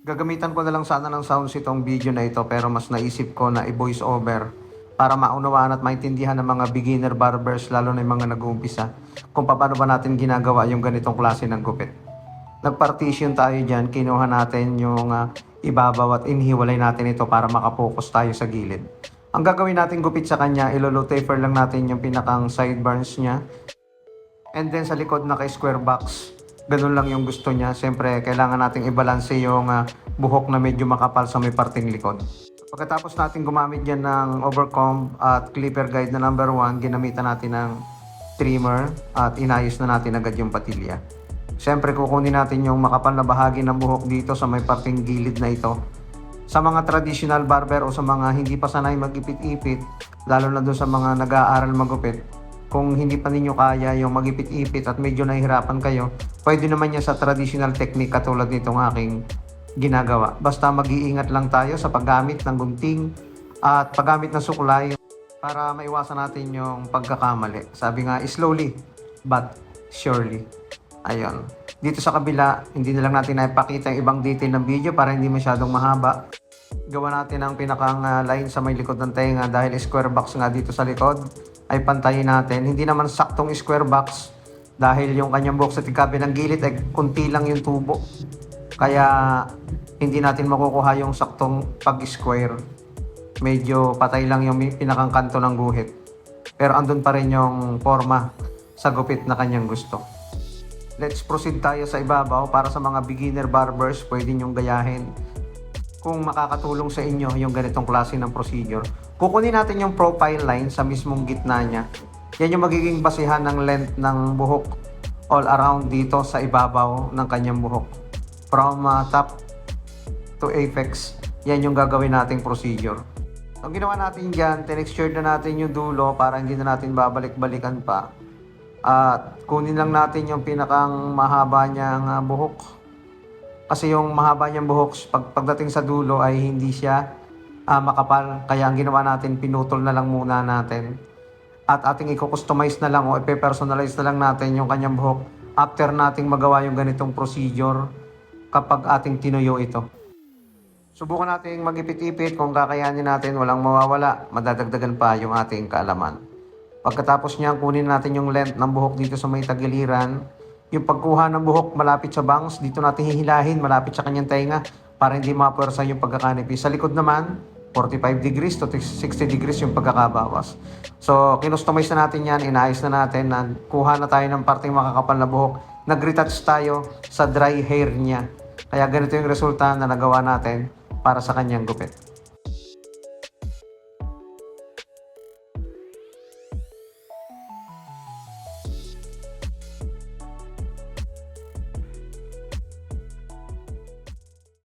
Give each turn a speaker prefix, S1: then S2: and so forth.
S1: Gagamitan ko na lang sana ng sounds itong video na ito, pero mas naisip ko na i-voice over para maunawaan at maintindihan ng mga beginner barbers, lalo na yung mga nag-uumpisa, kung paano ba natin ginagawa yung ganitong klase ng gupit. Nag-partition tayo dyan, kinuha natin yung ibabaw at inhiwalay natin ito para makapokus tayo sa gilid. Ang gagawin natin gupit sa kanya, ilolo taper lang natin yung pinakang sideburns niya. And then sa likod naka-square box, ganun lang yung gusto niya. Siyempre, kailangan nating i-balance yung buhok na medyo makapal sa may parting likod. Pagkatapos natin gumamit yan ng overcomb at clipper guide na number 1, ginamitan natin ng trimmer at inayos na natin agad yung patilya. Siyempre, kukunin natin yung makapal na bahagi ng buhok dito sa may parting gilid na ito. Sa mga traditional barber o sa mga hindi pa sanay mag-ipit-ipit, lalo na doon sa mga nag-aaral magupit, kung hindi pa ninyo kaya yung mag-ipit-ipit at medyo nahihirapan kayo, pwede naman yan sa traditional technique katulad nitong aking ginagawa. Basta mag-iingat lang tayo sa paggamit ng gunting at paggamit ng suklay para maiwasan natin yung pagkakamali. Sabi nga, slowly but surely. Ayun. Dito sa kabila, hindi na lang natin naipakita yung ibang detail ng video para hindi masyadong mahaba. Gawa natin ang pinakang line sa may likod ng tenga dahil square box nga dito sa likod ay pantayin natin. Hindi naman saktong square box dahil yung kanyang buhok sa tigkabi ng gilid ay kunti lang yung tubo. Kaya hindi natin makukuha yung saktong pag-square. Medyo patay lang yung pinakang kanto ng guhit. Pero andun pa rin yung forma sa gupit na kanyang gusto. Let's proceed tayo sa ibabaw. Para sa mga beginner barbers, pwede nyong gayahin kung makakatulong sa inyo yung ganitong klase ng procedure. Kukunin natin yung profile line sa mismong gitna niya. Yan yung magiging basihan ng length ng buhok all around dito sa ibabaw ng kanyang buhok. From top to apex, yan yung gagawin nating procedure. Ang ginawa natin dyan, tinextured na natin yung dulo para hindi na natin babalik-balikan pa. At kunin lang natin yung pinakang mahaba niyang buhok. Kasi yung mahaba niyang buhok, pagdating sa dulo ay hindi siya makapal. Kaya ang ginawa natin, pinutol na lang muna natin. At ating i-customize na lang o i-personalize na lang natin yung kanyang buhok after nating magawa yung ganitong procedure kapag ating tinuyo ito. Subukan nating mag-ipit-ipit. Kung kakayanin natin, walang mawawala. Madadagdagan pa yung ating kaalaman. Pagkatapos niya, kunin natin yung length ng buhok dito sa may tagiliran. Yung pagkuha ng buhok malapit sa bangs, dito natin hihilahin malapit sa kanyang tenga para hindi mapuwersa yung pagkakanipis. Sa likod naman, 45 degrees to 60 degrees yung pagkakabawas. So, kinustomize na natin yan, inayos na natin, kuha na tayo ng parteng makakapal na buhok. Nag-retouch tayo sa dry hair niya. Kaya ganito yung resulta na nagawa natin para sa kanyang gupit.